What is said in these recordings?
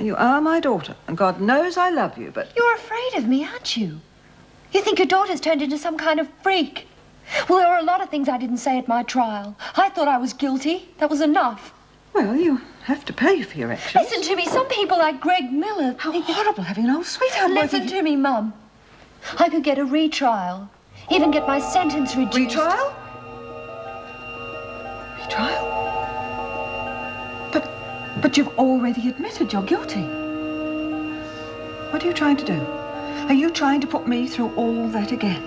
You are my daughter, and God knows I love you, but... You're afraid of me, aren't you? You think your daughter's turned into some kind of freak. Well, there were a lot of things I didn't say at my trial. I thought I was guilty. That was enough. Well, you have to pay for your actions. Listen to me. Some people like Greg Miller... How horrible having an old sweetheart. Listen to me, Mum. I could get a retrial. Even get my sentence reduced. Retrial? Retrial? But you've already admitted you're guilty. What are you trying to do? Are you trying to put me through all that again?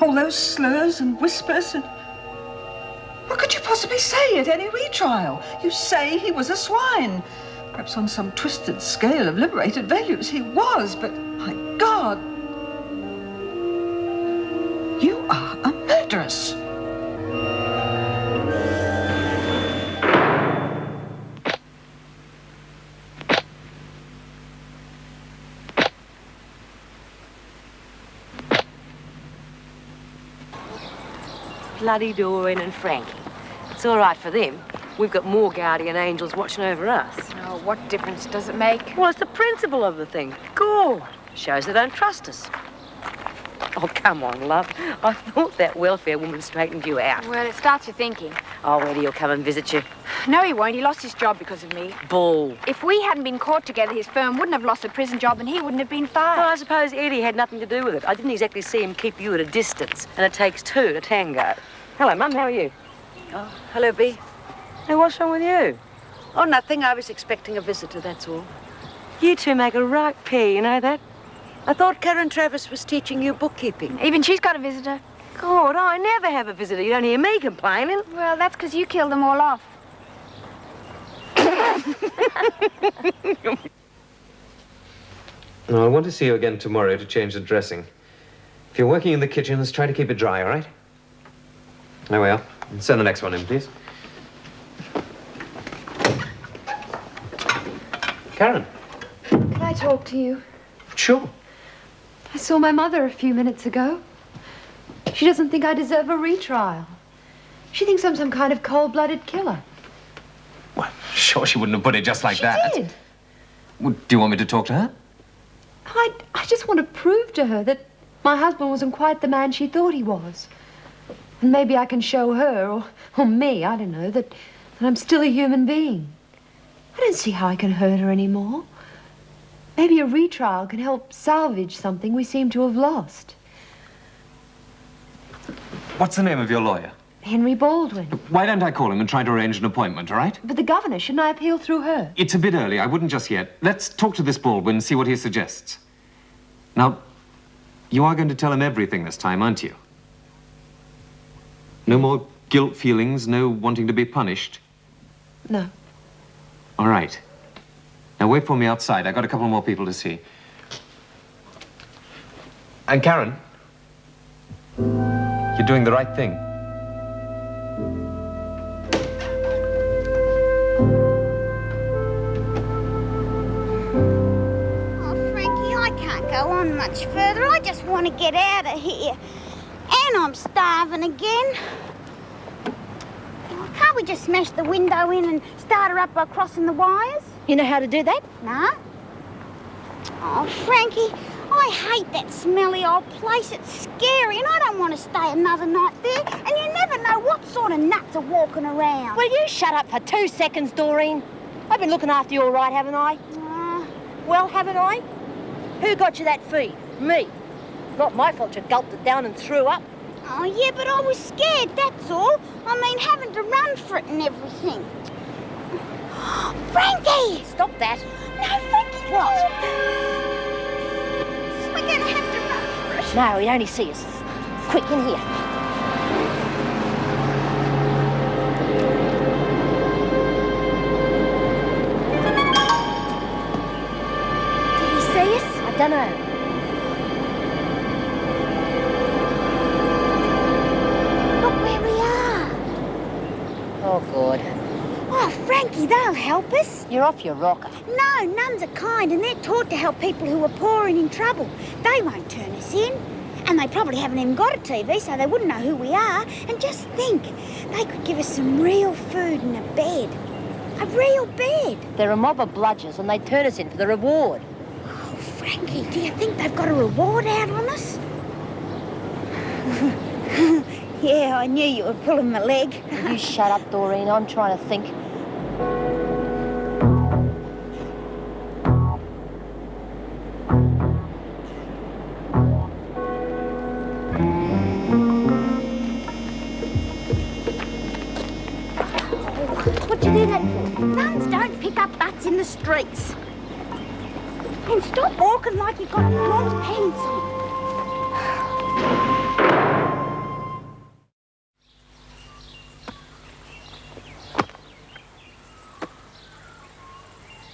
All those slurs and whispers and... What could you possibly say at any retrial? You say he was a swine. Perhaps on some twisted scale of liberated values he was, but my God, you are a murderess. Bloody Doreen and Frankie. It's all right for them. We've got more guardian angels watching over us. Oh, what difference does it make? Well, it's the principle of the thing. God, shows they don't trust us. Oh, come on, love. I thought that welfare woman straightened you out. Well, it starts you thinking. Oh, Eddie will come and visit you. No, he won't. He lost his job because of me. Bull. If we hadn't been caught together, his firm wouldn't have lost a prison job and he wouldn't have been fired. Well, I suppose Eddie had nothing to do with it. I didn't exactly see him keep you at a distance, and it takes two to tango. Hello, Mum. How are you? Oh, hello, Bea. Hey, what's wrong with you? Oh, nothing. I was expecting a visitor, that's all. You two make a right pair, you know that? I thought Karen Travis was teaching you bookkeeping. Even she's got a visitor. God, I never have a visitor. You don't hear me complaining. Well, that's because you killed them all off. I want to see you again tomorrow to change the dressing. If you're working in the kitchen, let's try to keep it dry, all right? There we are. Send the next one in, please. Karen. Can I talk to you? Sure. I saw my mother a few minutes ago. She doesn't think I deserve a retrial. She thinks I'm some kind of cold-blooded killer. Well, sure, she wouldn't have put it just like that. She did. Well, do you want me to talk to her? I just want to prove to her that my husband wasn't quite the man she thought he was. And maybe I can show her, or me, I don't know, that I'm still a human being. I don't see how I can hurt her anymore. Maybe a retrial can help salvage something we seem to have lost. What's the name of your lawyer? Henry Baldwin. Why don't I call him and try to arrange an appointment, all right? But the governor, shouldn't I appeal through her? It's a bit early. I wouldn't just yet. Let's talk to this Baldwin and see what he suggests. Now, you are going to tell him everything this time, aren't you? No more guilt feelings, no wanting to be punished? No. All right. Now, wait for me outside. I've got a couple more people to see. And Karen, you're doing the right thing. Oh, Frankie, I can't go on much further. I just want to get out of here. And I'm starving again. Oh, can't we just smash the window in and start her up by crossing the wires? You know how to do that? No? Oh, Frankie, I hate that smelly old place. It's scary and I don't want to stay another night there. And you never know what sort of nuts are walking around. Will you shut up for 2 seconds, Doreen? I've been looking after you all right, haven't I? Well, haven't I? Who got you that feed? Me. Not my fault you gulped it down and threw up. Oh, yeah, but I was scared, that's all. I mean, having to run for it and everything. Frankie! Stop that. No, Frankie, What? We're going to have to run for it. No, he'd only see us. Quick, in here. Did he see us? I don't know. Look where we are. Oh, God. Oh, Frankie, they'll help us. You're off your rocker. No, nuns are kind and they're taught to help people who are poor and in trouble. They won't turn us in. And they probably haven't even got a TV, so they wouldn't know who we are. And just think, they could give us some real food and a bed. A real bed? They're a mob of bludgers and they turn us in for the reward. Oh, Frankie, do you think they've got a reward out on us? Yeah, I knew you were pulling my leg. Will you shut up, Doreen? I'm trying to think. What'd you do that for? Nuns don't pick up butts in the streets. And stop walking like you've got long pants on.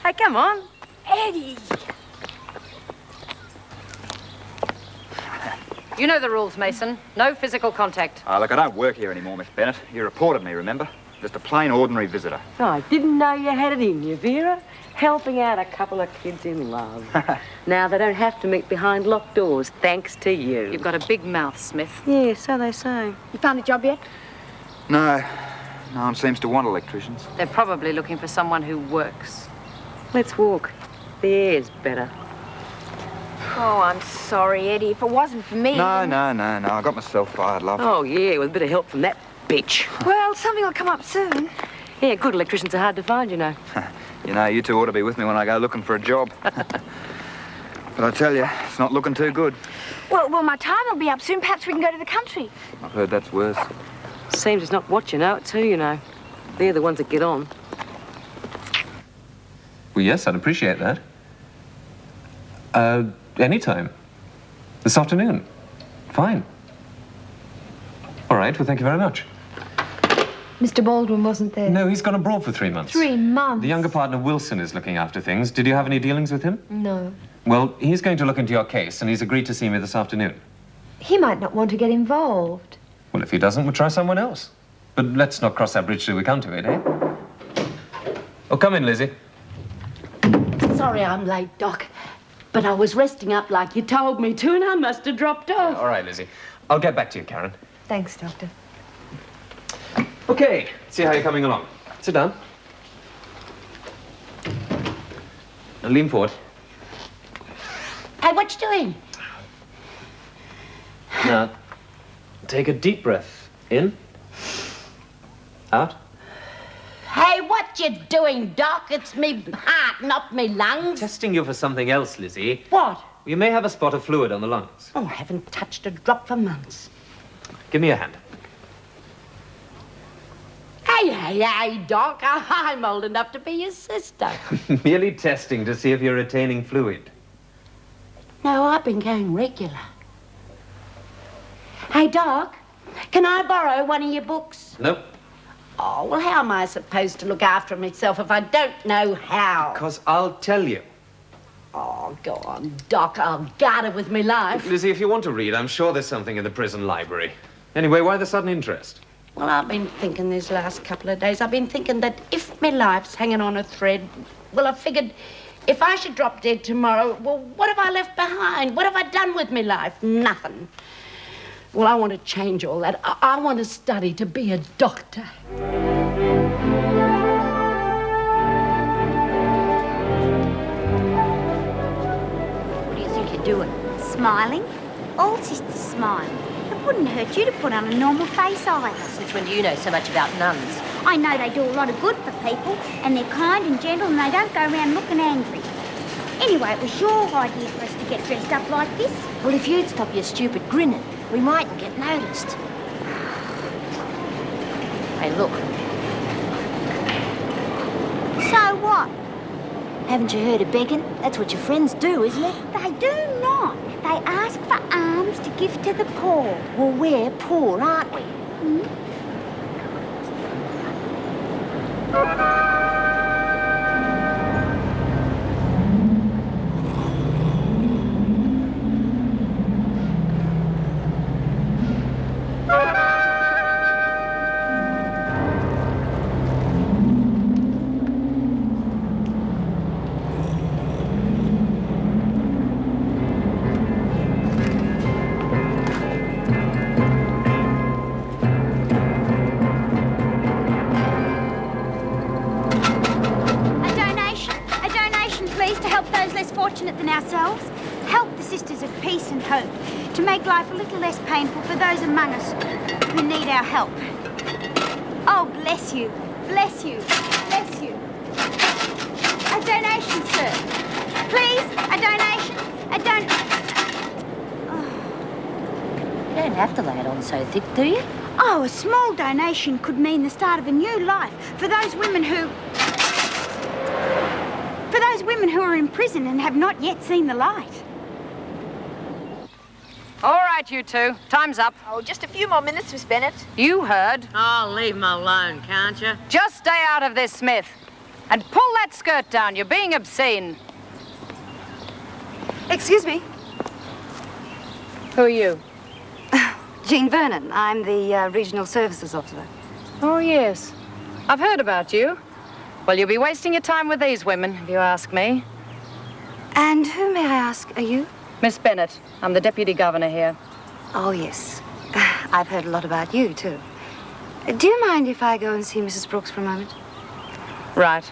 Hey, come on. Eddie! You know the rules, Mason. No physical contact. Look, I don't work here anymore, Miss Bennett. You reported me, remember? Just a plain, ordinary visitor. Oh, I didn't know you had it in you, Vera. Helping out a couple of kids in love. Now they don't have to meet behind locked doors, thanks to you. You've got a big mouth, Smith. Yeah, so they say. You found a job yet? No. No one seems to want electricians. They're probably looking for someone who works. Let's walk. The air's better. Oh, I'm sorry, Eddie. If it wasn't for me... No. I got myself fired, love. Oh, yeah, with a bit of help from that bitch. Well, something will come up soon. Yeah, good electricians are hard to find, you know. You know, you two ought to be with me when I go looking for a job. But I tell you, it's not looking too good. Well, my time will be up soon. Perhaps we can go to the country. I've heard that's worse. Seems it's not what you know, it's who you know. They're the ones that get on. Well, yes, I'd appreciate that. Anytime. This afternoon. Fine. All right, well, thank you very much. Mr. Baldwin wasn't there. No, he's gone abroad for 3 months. 3 months? The younger partner, Wilson, is looking after things. Did you have any dealings with him? No. Well, he's going to look into your case, and he's agreed to see me this afternoon. He might not want to get involved. Well, if he doesn't, we'll try someone else. But let's not cross that bridge till we come to it, eh? Oh, come in, Lizzie. Sorry I'm late, Doc. But I was resting up like you told me to, and I must have dropped off. All right, Lizzie. I'll get back to you, Karen. Thanks, Doctor. Okay, see how you're coming along. Sit down. Now lean forward. Hey, what you doing? Now, take a deep breath. In. Out. Hey, what you doing, Doc? It's me heart, not me lungs. Testing you for something else, Lizzie. What? You may have a spot of fluid on the lungs. Oh, I haven't touched a drop for months. Give me a hand. Hey, Doc. I'm old enough to be your sister. Merely testing to see if you're retaining fluid. No, I've been going regular. Hey, Doc, can I borrow one of your books? Nope. Oh, well, how am I supposed to look after myself if I don't know how? Because I'll tell you. Oh, go on, Doc. I'll guard it with me life. Lizzie, if you want to read, I'm sure there's something in the prison library. Anyway, why the sudden interest? Well, I've been thinking these last couple of days, I've been thinking that if my life's hanging on a thread, well, I figured if I should drop dead tomorrow, well, what have I left behind? What have I done with my life? Nothing. Well, I want to change all that. I want to study to be a doctor. What do you think you're doing? Smiling? All sisters smile. It wouldn't hurt you to put on a normal face either. Since when do you know so much about nuns? I know they do a lot of good for people, and they're kind and gentle, and they don't go around looking angry. Anyway, it was your idea for us to get dressed up like this. Well, if you'd stop your stupid grinning, we mightn't get noticed. Hey, look. So what? Haven't you heard of begging? That's what your friends do, isn't it? They do not. They ask for alms to give to the poor. Well, we're poor, aren't we? to help those less fortunate than ourselves. Help the Sisters of Peace and Hope to make life a little less painful for those among us who need our help. Oh, bless you, bless you, bless you. A donation, sir. Please, a donation, a You don't have to lay it on so thick, do you? Oh, a small donation could mean the start of a new life for those women who... For those women who are in prison and have not yet seen the light. All right, you two. Time's up. Oh, just a few more minutes, Miss Bennett. You heard. Oh, leave him alone, can't you? Just stay out of this, Smith. And pull that skirt down. You're being obscene. Excuse me. Who are you? Jean Vernon. I'm the Regional Services Officer. Oh, yes. I've heard about you. Well, you'll be wasting your time with these women, if you ask me. And who, may I ask, are you? Miss Bennett. I'm the Deputy Governor here. Oh, yes. I've heard a lot about you, too. Do you mind if I go and see Mrs. Brooks for a moment? Right.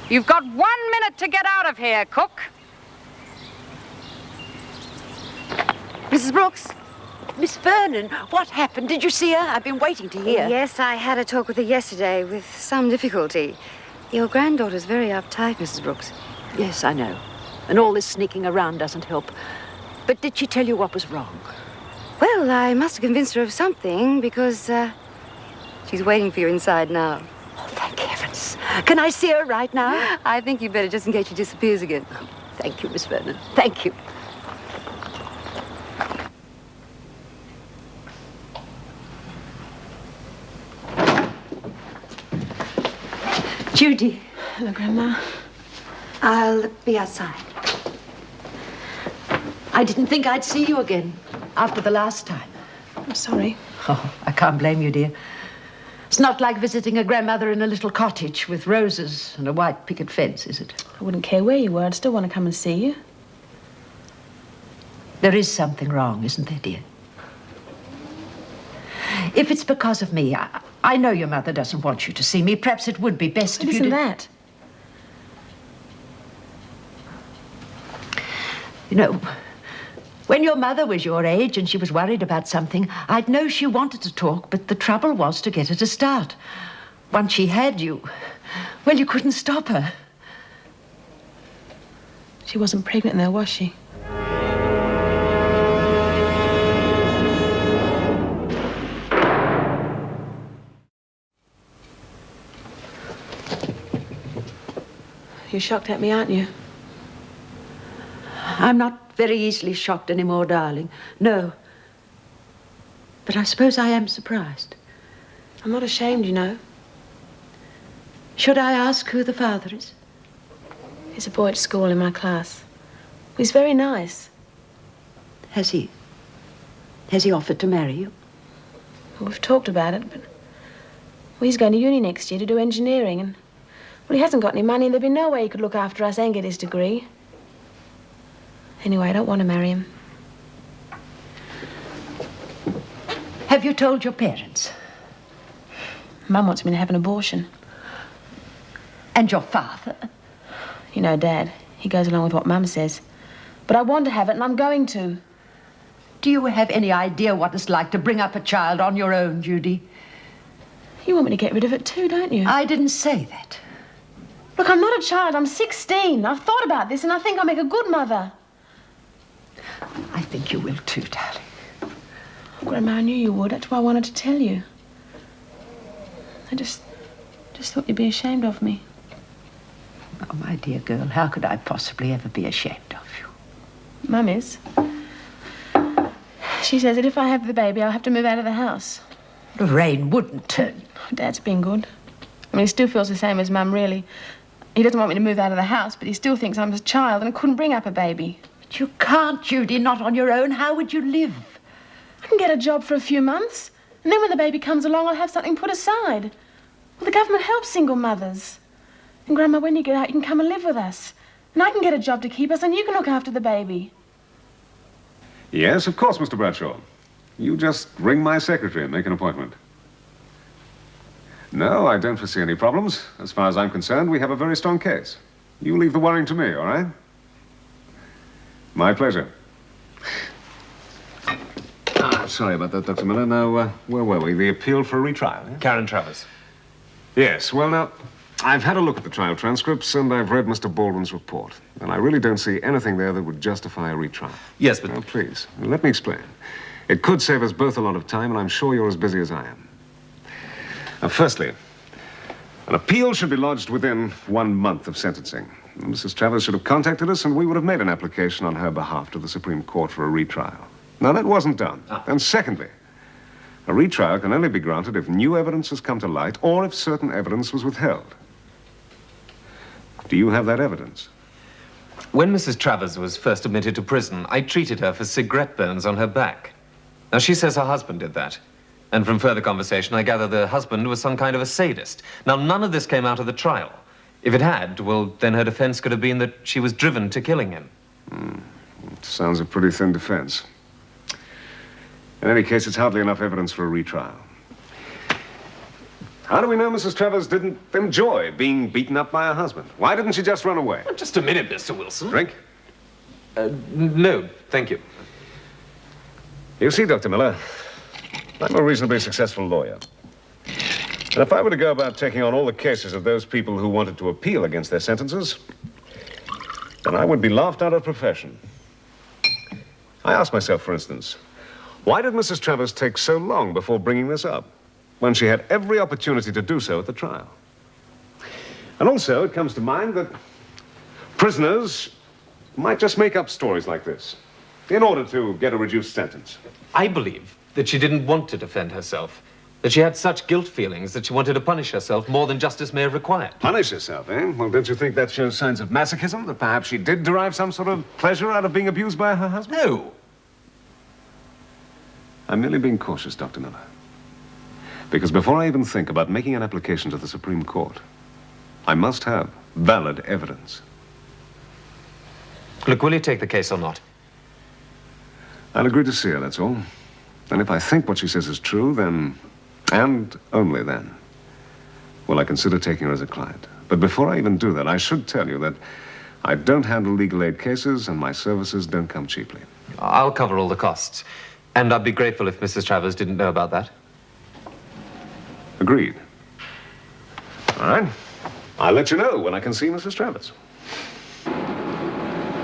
You've got 1 minute to get out of here, Cook. Mrs. Brooks? Miss Vernon, what happened? Did you see her? I've been waiting to hear. Yes, I had a talk with her yesterday with some difficulty. Your granddaughter's very uptight, Mrs. Brooks. Yes, I know. And all this sneaking around doesn't help. But did she tell you what was wrong? Well, I must have convinced her of something because she's waiting for you inside now. Oh, thank heavens. Can I see her right now? I think you'd better, just in case she disappears again. Thank you, Miss Vernon. Thank you. Judy. Hello, Grandma. I'll be outside. I didn't think I'd see you again after the last time. I'm sorry. Oh, I can't blame you, dear. It's not like visiting a grandmother in a little cottage with roses and a white picket fence, is it? I wouldn't care where you were. I'd still want to come and see you. There is something wrong, isn't there, dear? If it's because of me, I know your mother doesn't want you to see me. Perhaps it would be best if you did. Isn't that? You know, when your mother was your age and she was worried about something, I'd know she wanted to talk, but the trouble was to get her to start. Once she had you, well, you couldn't stop her. She wasn't pregnant though, was she? You're shocked at me, aren't you? I'm not very easily shocked anymore, darling. No. But I suppose I am surprised. I'm not ashamed, you know. Should I ask who the father is? He's a boy at school in my class. He's very nice. Has he offered to marry you? Well, we've talked about it, but... Well, he's going to uni next year to do engineering, and... Well, he hasn't got any money, and there'd be no way he could look after us and get his degree. Anyway, I don't want to marry him. Have you told your parents? Mum wants me to have an abortion. And your father? You know, Dad, he goes along with what Mum says. But I want to have it, and I'm going to. Do you have any idea what it's like to bring up a child on your own, Judy? You want me to get rid of it too, don't you? I didn't say that. Look, I'm not a child. I'm 16. I've thought about this, and I think I'll make a good mother. I think you will too, darling. Grandma, I knew you would. That's why I wanted to tell you. I just thought you'd be ashamed of me. Oh, my dear girl, how could I possibly ever be ashamed of you? Mum is. She says that if I have the baby, I'll have to move out of the house. Lorraine wouldn't turn. Dad's been good. I mean, he still feels the same as Mum, really. He doesn't want me to move out of the house, but he still thinks I'm a child and couldn't bring up a baby. But you can't, Judy, not on your own. How would you live? I can get a job for a few months, and then when the baby comes along, I'll have something put aside. Well, the government helps single mothers. And, Grandma, when you get out, you can come and live with us. And I can get a job to keep us, and you can look after the baby. Yes, of course, Mr. Bradshaw. You just ring my secretary and make an appointment. No, I don't foresee any problems. As far as I'm concerned, we have a very strong case. You leave the worrying to me, all right? My pleasure. Sorry about that, Dr. Miller. Now, where were we? The appeal for a retrial, eh? Karen Travers. Yes, well, now, I've had a look at the trial transcripts, and I've read Mr. Baldwin's report. And I really don't see anything there that would justify a retrial. Yes, but... Now, please, let me explain. It could save us both a lot of time, and I'm sure you're as busy as I am. Now, firstly, an appeal should be lodged within 1 month of sentencing. Mrs. Travers should have contacted us, and we would have made an application on her behalf to the Supreme Court for a retrial. Now, that wasn't done. And secondly, a retrial can only be granted if new evidence has come to light or if certain evidence was withheld. Do you have that evidence? When Mrs. Travers was first admitted to prison, I treated her for cigarette burns on her back. Now, she says her husband did that. And from further conversation, I gather the husband was some kind of a sadist. Now, none of this came out of the trial. If it had, well, then her defense could have been that she was driven to killing him. It sounds a pretty thin defense. In any case, it's hardly enough evidence for a retrial. How do we know Mrs. Travers didn't enjoy being beaten up by her husband? Why didn't she just run away? Well, just a minute, Mr. Wilson. Drink? No, thank you. You see, Dr. Miller, I'm a reasonably successful lawyer. And if I were to go about taking on all the cases of those people who wanted to appeal against their sentences, then I would be laughed out of profession. I ask myself, for instance, why did Mrs. Travers take so long before bringing this up, when she had every opportunity to do so at the trial? And also, it comes to mind that prisoners might just make up stories like this in order to get a reduced sentence. I believe that she didn't want to defend herself, that she had such guilt feelings that she wanted to punish herself more than justice may have required. Punish herself, eh? Well, don't you think that shows signs of masochism, that perhaps she did derive some sort of pleasure out of being abused by her husband? No. I'm merely being cautious, Dr. Miller. Because before I even think about making an application to the Supreme Court, I must have valid evidence. Look, will you take the case or not? I'll agree to see her, that's all. And if I think what she says is true, then, and only then, will I consider taking her as a client. But before I even do that, I should tell you that I don't handle legal aid cases and my services don't come cheaply. I'll cover all the costs. And I'd be grateful if Mrs. Travers didn't know about that. Agreed. All right. I'll let you know when I can see Mrs. Travers.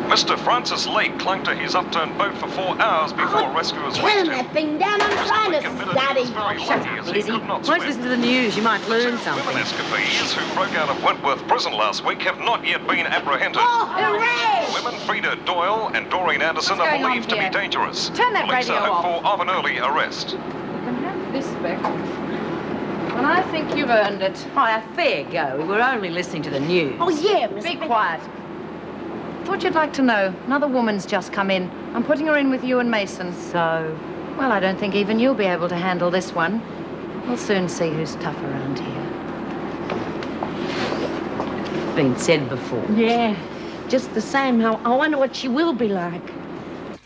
Mr. Francis Lake clung to his upturned boat for 4 hours before rescuers Turn reached him. that thing down and try to study. Shut up, Lizzie. Why don't you listen to the news? You might learn something. Women escapees who broke out of Wentworth Prison last week have not yet been apprehended. Oh, hooray! Women Frida Doyle and Doreen Anderson What's are going on believed to be here? dangerous. Turn that Police radio are off. hopeful of an early arrest. You can have this back. When I think you've earned it. Right, a fair go. We were only listening to the news. Oh, yeah, Miss Be quiet. Thought you'd like to know. Another woman's just come in. I'm putting her in with you and Mason. So? Well, I don't think even you'll be able to handle this one. We'll soon see who's tough around here. Been said before. Yeah, just the same. I wonder what she will be like.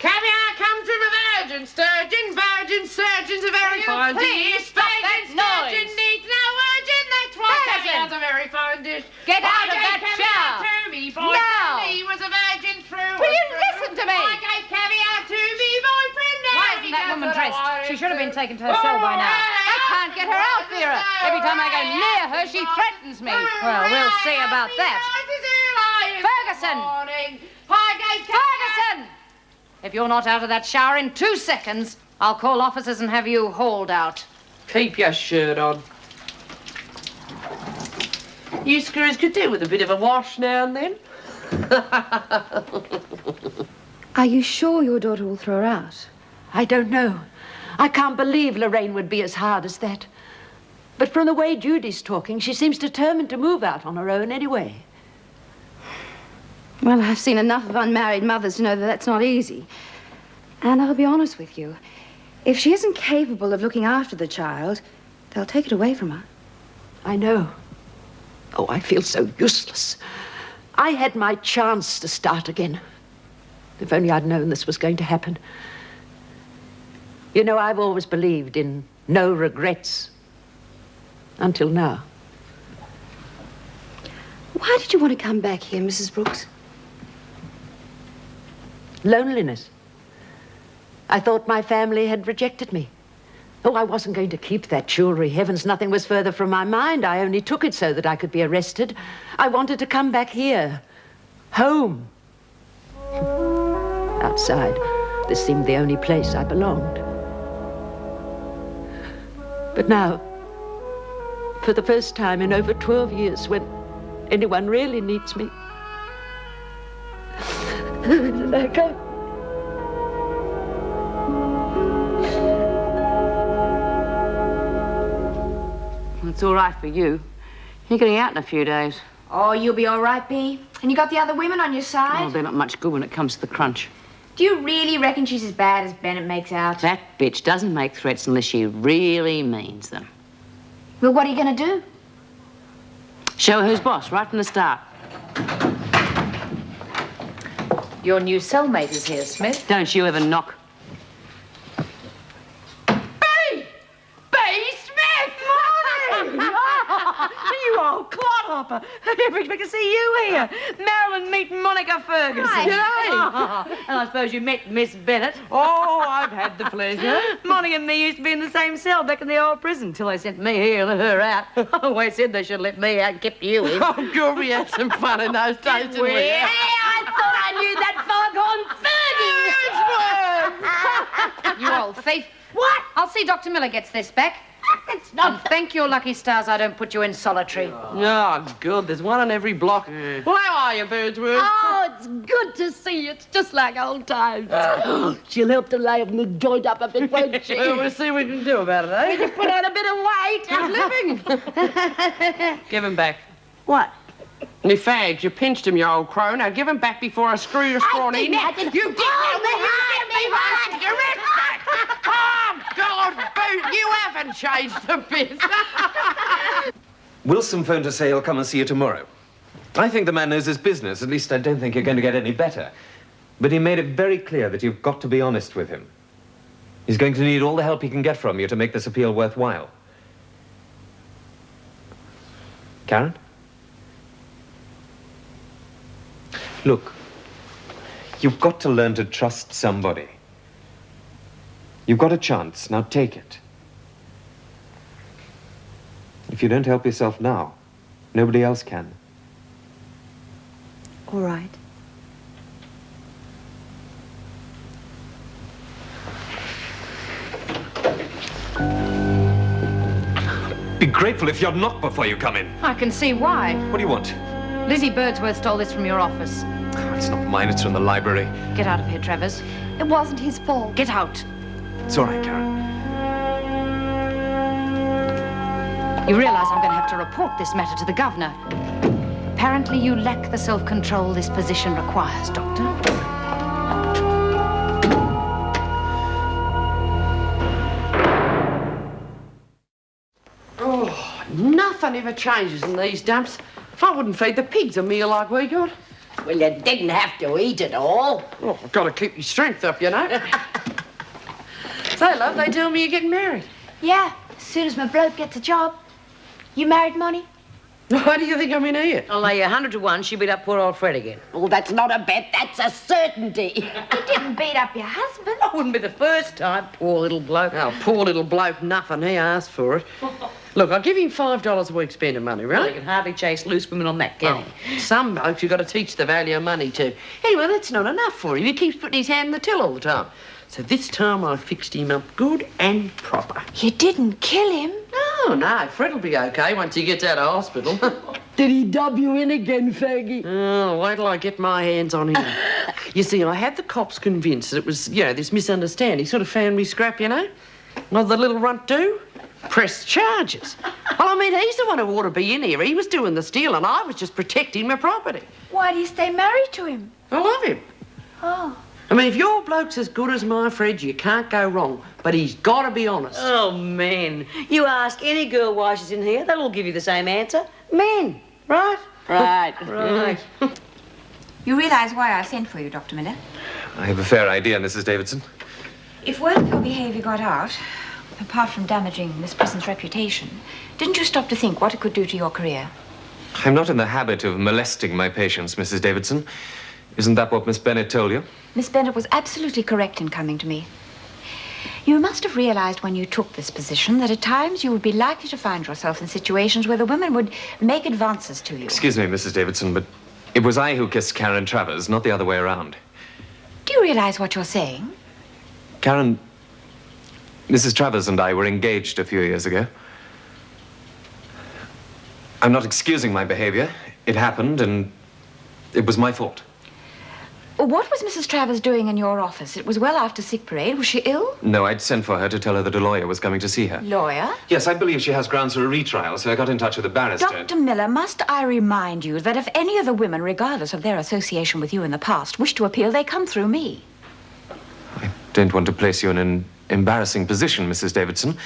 Caviar comes from a virgin sturgeon. Virgin surgeons are very fine. please stop that noise? Sturgeon needs no virgin. That's why Virgin. caviar's a very fine dish. Get out I of that gave chair. caviar to me boyfriend. Now. He was a virgin through. Will you and through. listen to me? I gave caviar to me boyfriend. Now Why he isn't that does woman what I dressed? want She him should have to. been taken to her cell by now. I can't get her out, Vera. Every time I go near her, she threatens me. Well, we'll see about that. Ferguson! Ferguson! If you're not out of that shower in 2 seconds, I'll call officers and have you hauled out. Keep your shirt on. You screws could do with a bit of a wash now and then. Are you sure your daughter will throw her out? I don't know. I can't believe Lorraine would be as hard as that. But from the way Judy's talking, she seems determined to move out on her own anyway. Well, I've seen enough of unmarried mothers to know that that's not easy. And I'll be honest with you. If she isn't capable of looking after the child, they'll take it away from her. I know. Oh, I feel so useless. I had my chance to start again. If only I'd known this was going to happen. You know, I've always believed in no regrets. until now. Why did you want to come back here, Mrs. Brooks? Loneliness. I thought my family had rejected me. Oh, I wasn't going to keep that jewelry. Heavens, nothing was further from my mind. I only took it so that I could be arrested. I wanted to come back here. Home. Outside, this seemed the only place I belonged. But now, for the first time in over 12 years, when anyone really needs me, I go. It's all right for you. You're getting out in a few days. Oh, you'll be all right, Bea. And you got the other women on your side? Oh, they're not much good when it comes to the crunch. Do you really reckon she's as bad as Bennett makes out? That bitch doesn't make threats unless she really means them. Well, what are you going to do? Show her who's boss right from the start. Your new cellmate is here, Smith. Don't you ever knock. You old clodhopper. I never expect to see you here. Marilyn, meet Monica Ferguson. Hi. And I suppose you met Miss Bennett. Oh, I've had the pleasure. Monica and me used to be in the same cell back in the old prison till they sent me here and let her out. I always said they should let me out and kept you in. Oh, good, we had some fun in those days, didn't we? Hey, I thought I knew that foghorn Fergie. You old thief. What? I'll see Dr. Miller gets this back. That's not... And thank your lucky stars I don't put you in solitary. Oh, good. There's one on every block. Well, how are you, Birdsworth? Oh, it's good to see you. It's just like old times. She'll help to liven the joint up a bit, won't she? Well, we'll see what we can do about it, eh? You put on a bit of weight. Living. Give him back. What? Me fags, you pinched him, you old crow. Now give him back before I screw your scrawny neck. You did You're Oh, God, Boot, you haven't changed a bit. Wilson phoned to say he'll come and see you tomorrow. I think the man knows his business. At least I don't think you're going to get any better. But he made it very clear that you've got to be honest with him. He's going to need all the help he can get from you to make this appeal worthwhile. Karen? Look, you've got to learn to trust somebody. You've got a chance. Now take it. If you don't help yourself now, nobody else can. All right. Be grateful if you're knocked before you come in. I can see why. What do you want? Lizzie Birdsworth stole this from your office. Oh, it's not mine, it's from the library. Get out of here, Travers. It wasn't his fault. Get out. It's all right, Karen. You realize I'm going to have to report this matter to the governor. Apparently you lack the self-control this position requires, Doctor. Oh, nothing ever changes in these dumps. If I wouldn't feed the pigs a meal like we got. Well, you didn't have to eat it all. Oh, I've got to keep your strength up, you know. Say, love, they tell me you're getting married. Yeah, as soon as my bloke gets a job. You married, Monty? Why do you think I'm in here? I'll lay you 100 to 1 she beat up poor old Fred again. Oh, that's not a bet, that's a certainty. You didn't beat up your husband. That wouldn't be the first time, poor little bloke. Oh, poor little bloke, nothing. He asked for it. Look, I'll give him $5 a week spending money, Well, right? you can hardly chase loose women on that, can you? Some blokes you've got to teach the value of money to. Anyway, that's not enough for him. He keeps putting his hand in the till all the time. So this time I fixed him up good and proper. You didn't kill him? No, Fred'll be okay once he gets out of hospital. Did he dub you in again, faggy? Oh, wait till I get my hands on him. You see, I had the cops convinced that it was, this misunderstanding. Sort of family scrap, you know? What did the little runt do? Press charges. Well, I mean, he's the one who ought to be in here. He was doing the stealing. I was just protecting my property. Why do you stay married to him? I love him. Oh. I mean, if your bloke's as good as my Fred, you can't go wrong. But he's got to be honest. Oh, men. You ask any girl why she's in here, they'll all give you the same answer. Men, right? Right. Right. You realise why I sent for you, Dr. Miller? I have a fair idea, Mrs. Davidson. If word of your behaviour got out, apart from damaging this prison's reputation, didn't you stop to think what it could do to your career? I'm not in the habit of molesting my patients, Mrs. Davidson. Isn't that what Miss Bennett told you? Miss Bennett was absolutely correct in coming to me. You must have realized when you took this position that at times you would be likely to find yourself in situations where the women would make advances to you. Excuse me, Mrs. Davidson, but it was I who kissed Karen Travers, not the other way around. Do you realize what you're saying? Karen, Mrs. Travers and I were engaged a few years ago. I'm not excusing my behavior. It happened, and it was my fault. What was Mrs. Travers doing in your office? It was well after sick parade. Was she ill? No, I'd sent for her to tell her that a lawyer was coming to see her. Lawyer? Yes, I believe she has grounds for a retrial, so I got in touch with a barrister. Dr. Miller, must I remind you that if any of the women, regardless of their association with you in the past, wish to appeal, they come through me. I don't want to place you in an embarrassing position, Mrs. Davidson.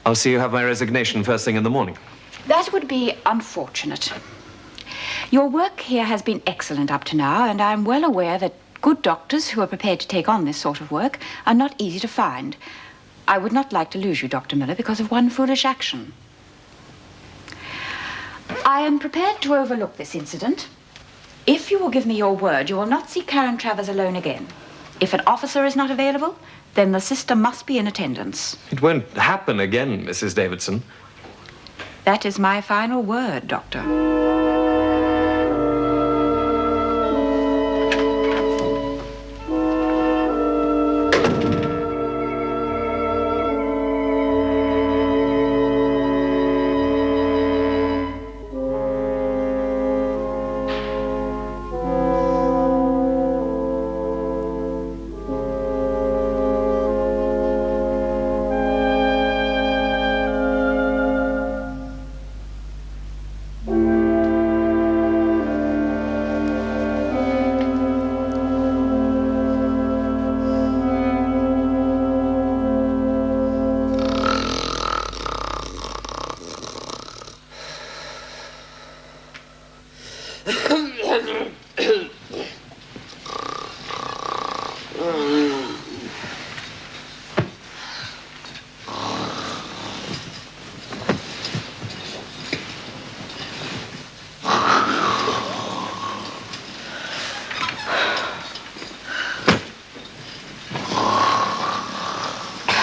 I'll see you have my resignation first thing in the morning. That would be unfortunate. Your work here has been excellent up to now, and I'm well aware that good doctors who are prepared to take on this sort of work are not easy to find. I would not like to lose you, Dr. Miller, because of one foolish action. I am prepared to overlook this incident. If you will give me your word, you will not see Karen Travers alone again. If an officer is not available, then the sister must be in attendance. It won't happen again, Mrs. Davidson. That is my final word, Doctor.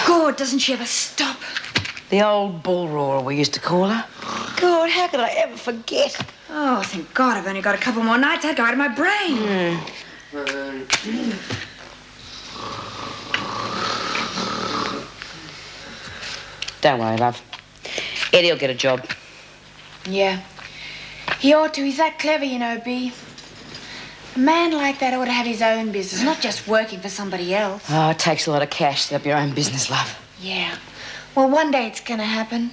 God, doesn't she ever stop? The old bull roarer, we used to call her. God, how could I ever forget? Oh, thank God I've only got a couple more nights. That'd go out of my brain. Don't worry, love. Eddie'll get a job. Yeah. He ought to. He's that clever, you know, Bea. A man like that ought to have his own business, not just working for somebody else. Oh, it takes a lot of cash to set up your own business, love. Yeah. Well, one day it's gonna happen.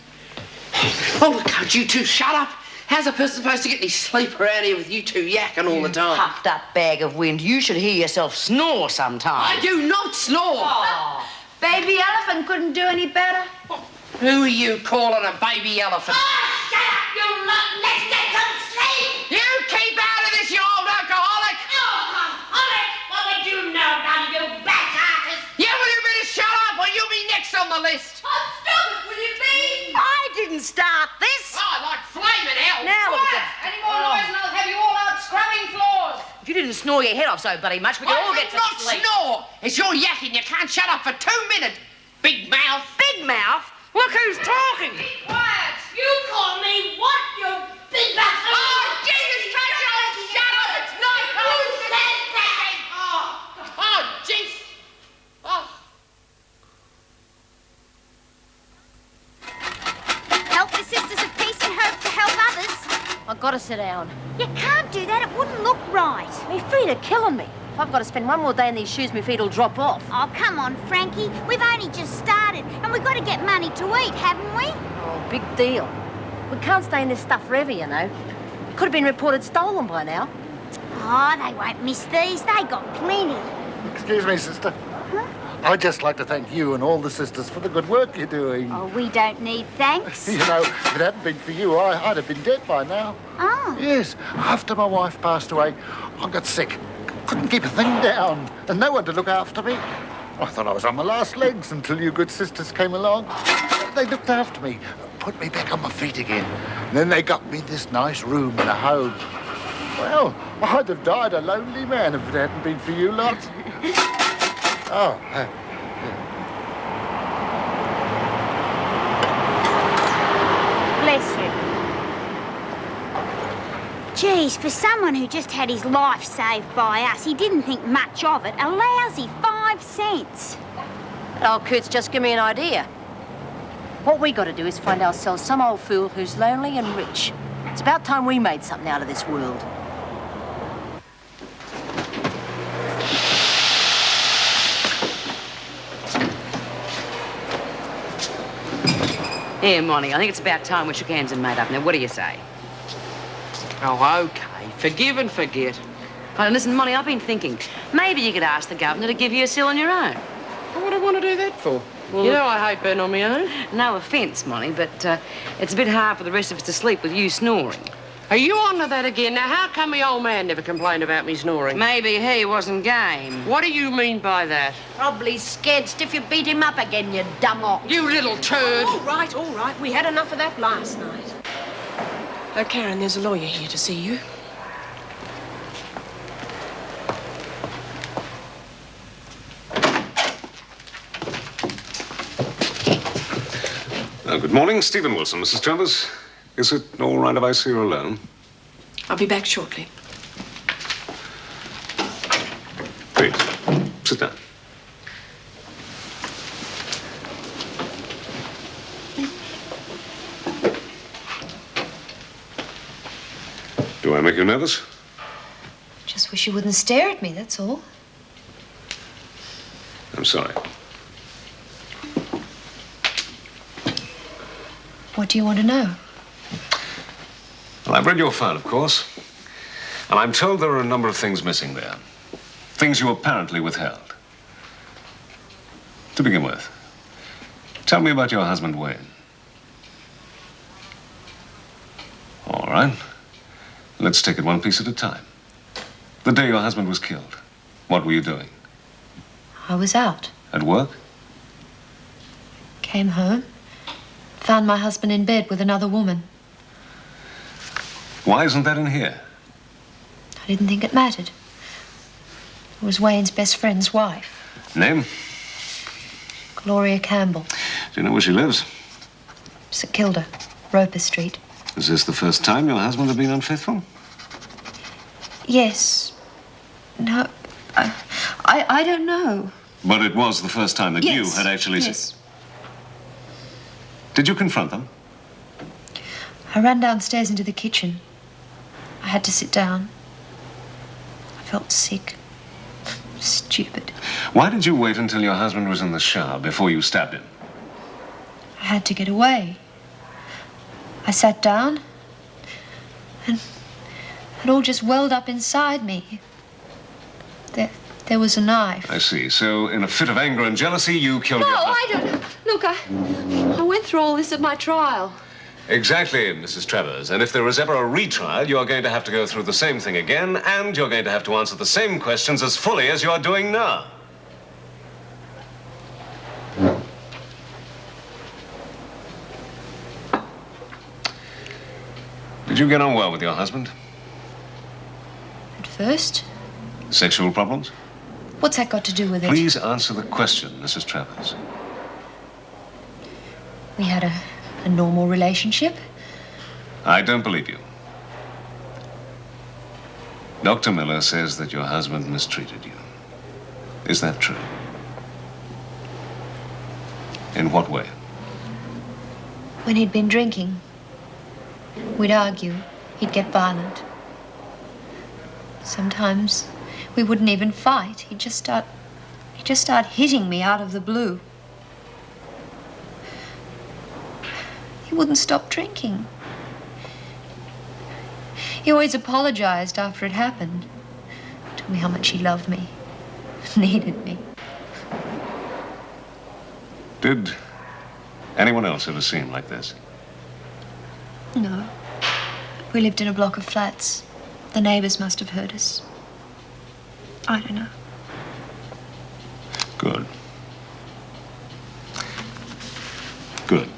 Oh, can't you two shut up? How's a person supposed to get any sleep around here with you two yakking all the time? Puffed up bag of wind. You should hear yourself snore sometime. I do not snore. Oh. Baby elephant couldn't do any better. Who are you calling a baby elephant? Oh, shut up, you lot. Let's get some sleep. You keep out of this, you old alcoholic. Alcoholic? What would you know about it, you back artist? Yeah, will you better shut up or you'll be next on the list. Oh, stop it, will you be? I didn't start this. Oh, like flaming hell. Now look at Any more noise and I'll have you all out scrubbing floors. If you didn't snore your head off so bloody much, we could all get to not sleep. snore. It's your yakking. You can't shut up for 2 minutes. Big mouth. Big mouth? Look who's talking. Be quiet. You call me what, you big bastard? Oh, Jesus, shut up. It's night time. Who said that? Oh, jeez. Oh. Help the sisters of peace and hope to help others. I've got to sit down. You can't do that. It wouldn't look right. My feet are killing me. If I've got to spend one more day in these shoes, my feet will drop off. Oh, come on, Frankie. We've only just started, and we've got to get money to eat, haven't we? Oh, big deal. We can't stay in this stuff forever, you know. It could have been reported stolen by now. Oh, they won't miss these. They got plenty. Excuse me, sister. Huh? I'd just like to thank you and all the sisters for the good work you're doing. Oh, we don't need thanks. You know, if it hadn't been for you, I'd have been dead by now. Oh. Yes, after my wife passed away, I got sick. Couldn't keep a thing down, and no one to look after me. I thought I was on my last legs until you good sisters came along. They looked after me, put me back on my feet again. And then they got me this nice room and a home. Well, I'd have died a lonely man if it hadn't been for you lot. Oh, Bless you. Geez, for someone who just had his life saved by us, he didn't think much of it. A lousy 5 cents. Oh, Kurt's just give me an idea. What we got to do is find ourselves some old fool who's lonely and rich. It's about time we made something out of this world. Here, Monty, I think it's about time we shook hands and made up. Now, what do you say? Oh, OK. Forgive and forget. Oh, listen, Monty, I've been thinking, maybe you could ask the governor to give you a cell on your own. What would I want to do that for? Well, you know I hate being on my own. No offence, Monty, but it's a bit hard for the rest of us to sleep with you snoring. Are you on to that again? Now, how come my old man never complained about me snoring? Maybe he wasn't game. What do you mean by that? Probably scared stiff you beat him up again, you dumb ox. You little turd. All right. We had enough of that last night. Oh, Karen, there's a lawyer here to see you. Good morning, Stephen Wilson, Mrs. Travers. Is it all right if I see you alone? I'll be back shortly. Please, sit down. Do I make you nervous? Just wish you wouldn't stare at me, that's all. I'm sorry. What do you want to know? Well, I've read your file, of course. And I'm told there are a number of things missing there. Things you apparently withheld. To begin with, tell me about your husband, Wayne. All right. Let's take it one piece at a time. The day your husband was killed, what were you doing? I was out. At work? Came home. Found my husband in bed with another woman. Why isn't that in here? I didn't think it mattered. It was Wayne's best friend's wife. Name? Gloria Campbell. Do you know where she lives? St Kilda, Roper Street. Is this the first time your husband had been unfaithful? Yes. No. I don't know. But it was the first time that you had actually... Yes. Did you confront them? I ran downstairs into the kitchen. I had to sit down. I felt sick. Stupid. Why did you wait until your husband was in the shower before you stabbed him? I had to get away. I sat down, and it all just welled up inside me. There was a knife. I see. So, in a fit of anger and jealousy, you killed No, your husband. I don't. Look, I went through all this at my trial. Exactly, Mrs. Travers. And if there is ever a retrial, you're going to have to go through the same thing again, and you're going to have to answer the same questions as fully as you're doing now. Did you get on well with your husband? At first? Sexual problems? What's that got to do with it? Please answer the question, Mrs. Travers. We had a normal relationship. I don't believe you. Dr. Miller says that your husband mistreated you. Is that true? In what way? When he'd been drinking, we'd argue. He'd get violent. Sometimes we wouldn't even fight. He'd just start hitting me out of the blue. He wouldn't stop drinking. He always apologized after it happened. Told me how much he loved me, needed me. Did anyone else ever see him like this? No. We lived in a block of flats. The neighbors must have heard us. I don't know. Good. Good.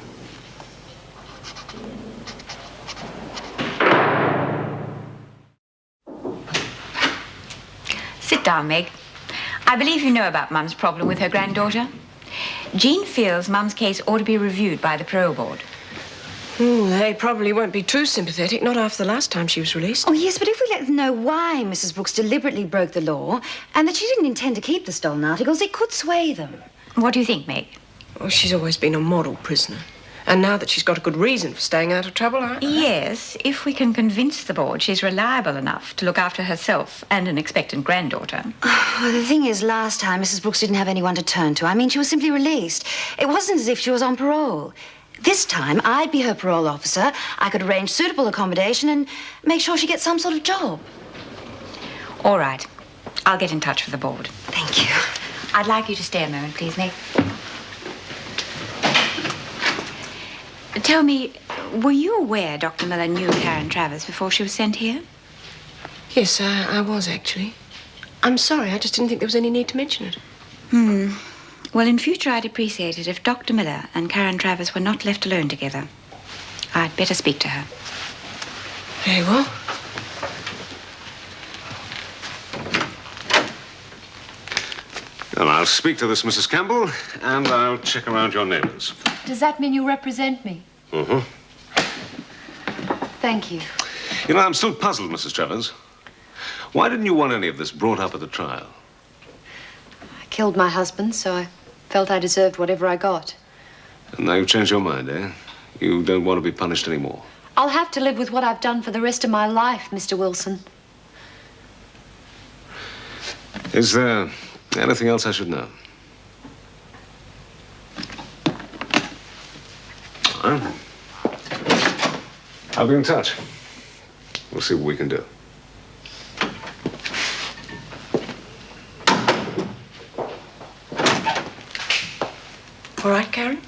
Sit down, Meg. I believe you know about Mum's problem with her granddaughter. Jean feels Mum's case ought to be reviewed by the parole board. They probably won't be too sympathetic, not after the last time she was released. Oh, yes, but if we let them know why Mrs. Brooks deliberately broke the law and that she didn't intend to keep the stolen articles, it could sway them. What do you think, Meg? Oh, she's always been a model prisoner. And now that she's got a good reason for staying out of trouble, Yes, if we can convince the board she's reliable enough to look after herself and an expectant granddaughter. Well, the thing is, last time Mrs. Brooks didn't have anyone to turn to. I mean, she was simply released. It wasn't as if she was on parole. This time, I'd be her parole officer. I could arrange suitable accommodation and make sure she gets some sort of job. All right. I'll get in touch with the board. Thank you. I'd like you to stay a moment, please, Meg. Tell me, were you aware Dr. Miller knew Karen Travers before she was sent here? Yes, I was, actually. I'm sorry, I just didn't think there was any need to mention it. Well, in future, I'd appreciate it if Dr. Miller and Karen Travers were not left alone together. I'd better speak to her. Very well. Well, I'll speak to this Mrs. Campbell, and I'll check around your neighbors. Does that mean you represent me? Mm-hmm. Thank you. You know, I'm still puzzled, Mrs. Travers. Why didn't you want any of this brought up at the trial? I killed my husband, so I felt I deserved whatever I got. And now you've changed your mind, eh? You don't want to be punished anymore. I'll have to live with what I've done for the rest of my life, Mr. Wilson. Is there anything else I should know? All right. I'll be in touch. We'll see what we can do. All right, Karen?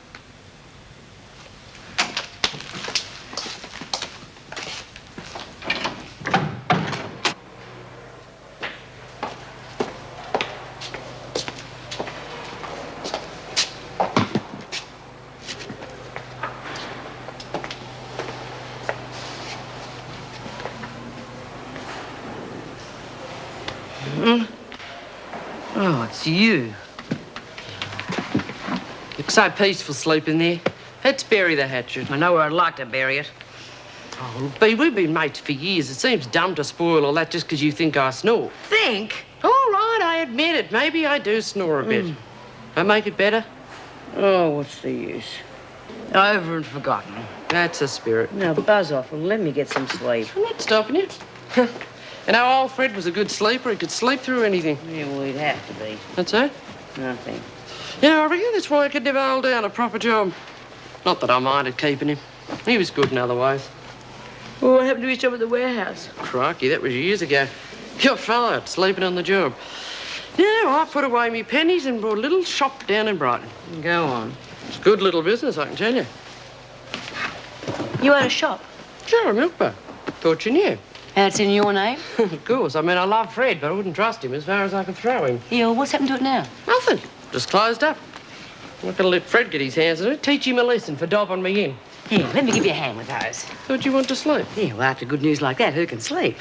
Oh, it's you. Looks so peaceful sleeping there. Let's bury the hatchet. I know where I'd like to bury it. Oh, look, Bea, we've been mates for years. It seems dumb to spoil all that just because you think I snore. Think? All right, I admit it. Maybe I do snore a bit. I make it better? Oh, what's the use? Over and forgotten. That's a spirit. Now buzz off and let me get some sleep. I'm not stopping you. You know, old Fred was a good sleeper. He could sleep through anything. Yeah, well, he'd have to be. That's it? Nothing. You know, I reckon that's why I could never hold down a proper job. Not that I minded keeping him. He was good in other ways. Well, what happened to his job at the warehouse? Crikey, that was years ago. You're fired, sleeping on the job. Yeah, I put away me pennies and brought a little shop down in Brighton. Go on. It's good little business, I can tell you. You own a shop? Sure, a milk bar. Thought you knew. And it's in your name? Of course. I mean, I love Fred, but I wouldn't trust him as far as I could throw him. Yeah, well, what's happened to it now? Nothing. Just closed up. I'm not going to let Fred get his hands on it. Teach him a lesson for dobbing me in. Here, let me give you a hand with those. Thought you want to sleep. Yeah, well, after good news like that, who can sleep?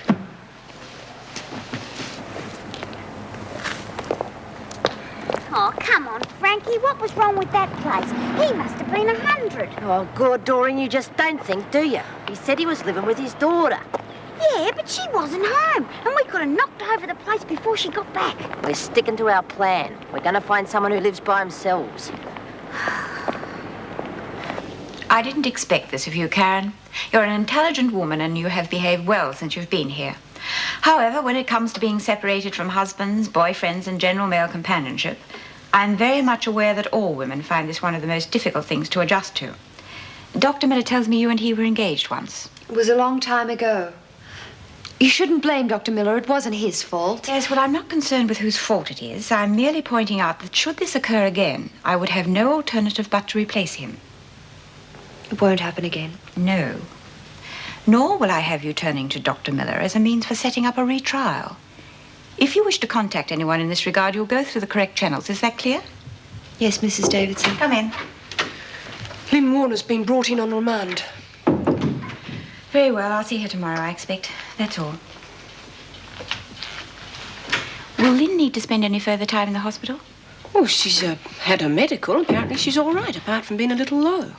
Oh, come on, Frankie. What was wrong with that place? He must have been 100. Oh, God, Doreen, you just don't think, do you? He said he was living with his daughter. Yeah, but she wasn't home, and we could have knocked over the place before she got back. We're sticking to our plan. We're going to find someone who lives by themselves. I didn't expect this of you, Karen. You're an intelligent woman and you have behaved well since you've been here. However, when it comes to being separated from husbands, boyfriends, and general male companionship, I'm very much aware that all women find this one of the most difficult things to adjust to. Dr. Miller tells me you and he were engaged once. It was a long time ago. You shouldn't blame Dr. Miller. It wasn't his fault. Yes, well, I'm not concerned with whose fault it is. I'm merely pointing out that should this occur again, I would have no alternative but to replace him. It won't happen again. No. Nor will I have you turning to Dr. Miller as a means for setting up a retrial. If you wish to contact anyone in this regard, you'll go through the correct channels. Is that clear? Yes, Mrs. Davidson. Come in. Lynn Warner's been brought in on remand. Very well, I'll see her tomorrow, I expect. That's all. Will Lynn need to spend any further time in the hospital? Oh, she's had her medical. Apparently she's all right, apart from being a little low.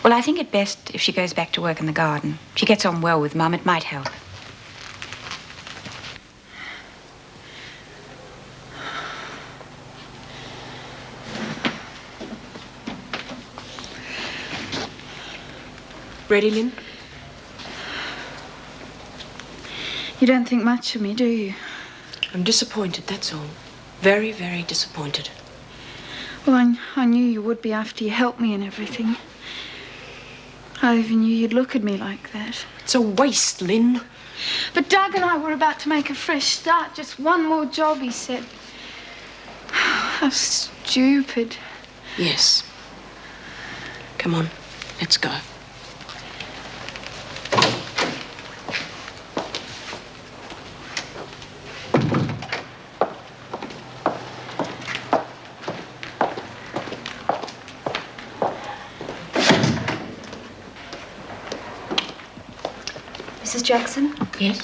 Well, I think it best if she goes back to work in the garden. She gets on well with Mum. It might help. Ready, Lynn? You don't think much of me, do you? I'm disappointed, that's all. Very, very disappointed. Well, I knew you would be after you helped me and everything. I even knew you'd look at me like that. It's a waste, Lynn. But Doug and I were about to make a fresh start. Just one more job, he said. How stupid. Yes. Come on, let's go. Mrs. Jackson? Yes?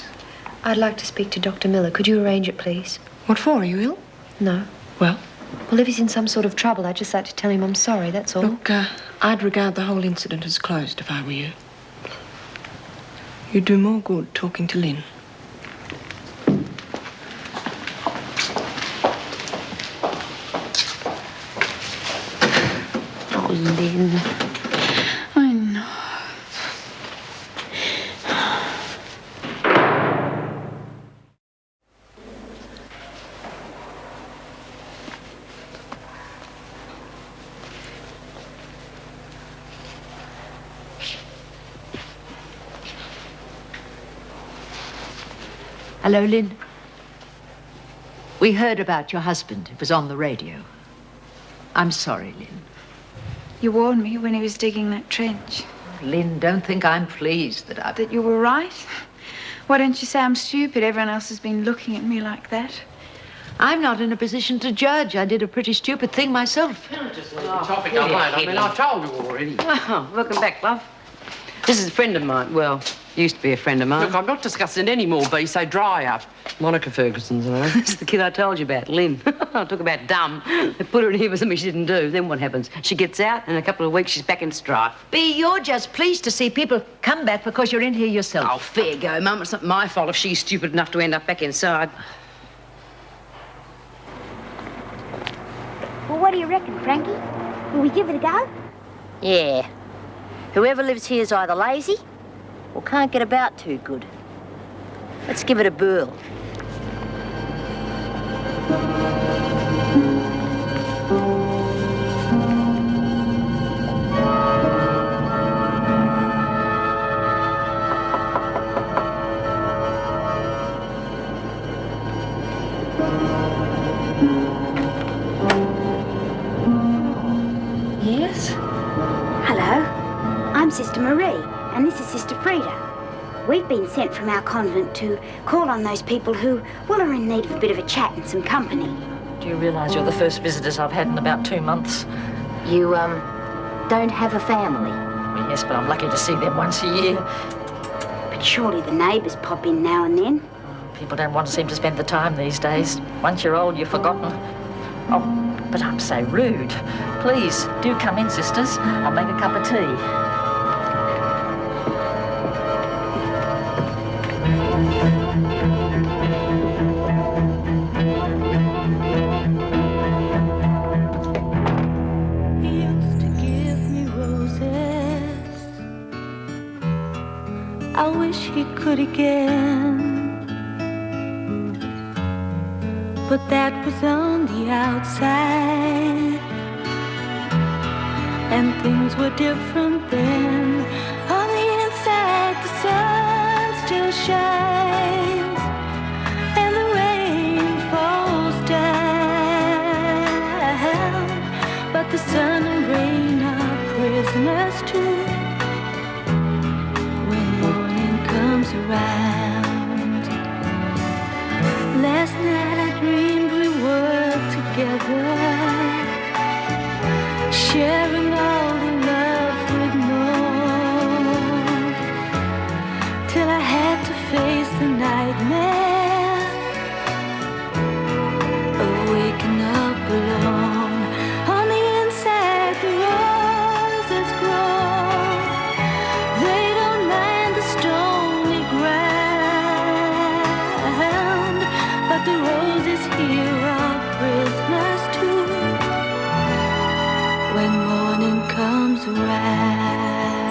I'd like to speak to Dr. Miller. Could you arrange it, please? What for? Are you ill? No. Well? Well, if he's in some sort of trouble, I'd just like to tell him I'm sorry, that's all. Look, I'd regard the whole incident as closed if I were you. You'd do more good talking to Lynn. Oh, Lynn. I know. Hello, Lynn. We heard about your husband. It was on the radio. I'm sorry, Lynn. You warned me when he was digging that trench. Lynn, don't think I'm pleased that That you were right? Why don't you say I'm stupid? Everyone else has been looking at me like that. I'm not in a position to judge. I did a pretty stupid thing myself. Topic I won't. I mean, I've told you already. Oh, welcome back, love. This is a friend of mine. Well, used to be a friend of mine. Look, I'm not discussing it anymore, B, so dry up. Monica Ferguson's, I know. This is the kid I told you about, Lynn. Talk about dumb. They put her in here for something she didn't do. Then what happens? She gets out, and in a couple of weeks, she's back in strife. B, you're just pleased to see people come back because you're in here yourself. Oh, fair go, Mum. It's not my fault if she's stupid enough to end up back inside. Well, what do you reckon, Frankie? Will we give it a go? Yeah. Whoever lives here's either lazy or can't get about too good. Let's give it a whirl. Yes? Hello. I'm Sister Marie, and this is Sister Frida. We've been sent from our convent to call on those people who, well, are in need of a bit of a chat and some company. Do you realise you're the first visitors I've had in about 2 months? You, don't have a family? Yes, but I'm lucky to see them once a year. But surely the neighbours pop in now and then. People don't want to seem to spend the time these days. Once you're old, you're forgotten. Oh, but I'm so rude. Please, do come in, sisters. I'll make a cup of tea. I wish he could again, but that was on the outside, and things were different then. On the inside, the sun still shines, and the rain falls down, but the sun and rain are prisoners too. Around. Last night I dreamed we were together, sharing all morning comes around.